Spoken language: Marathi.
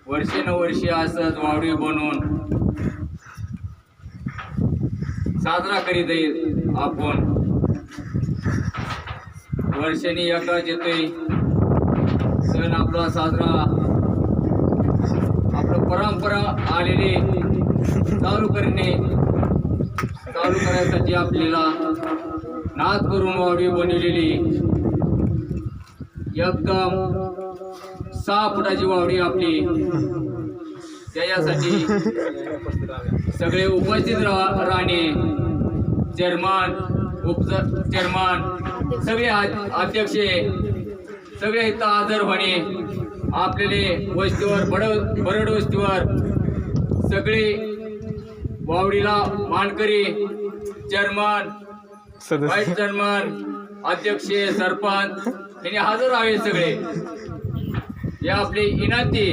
वर्षानुवर्षे असंच वावडी बनवून साजरा करीत येईल आपण. वर्षाने एकाच येतोय सण आपला साजरा, आपलं परंपरा आलेली चालू करायसाठी आपल्याला नाद करून वावडी बनवलेली एकदम 6 फुटाची वावडी आपली. त्याच्यासाठी सगळे उपस्थित राहणे, चेअरमन, चेअरमन, सगळे अध्यक्ष सगळे इथं हजर होणे. आपल्याला वस्तीवर बरड वस्तीवर सगळे वावडीला मानकरी, चेअरमन, व्हाईस चेअरमन, अध्यक्ष, सरपंच यांनी हजर राहावे सगळे. हे आपली विनंती.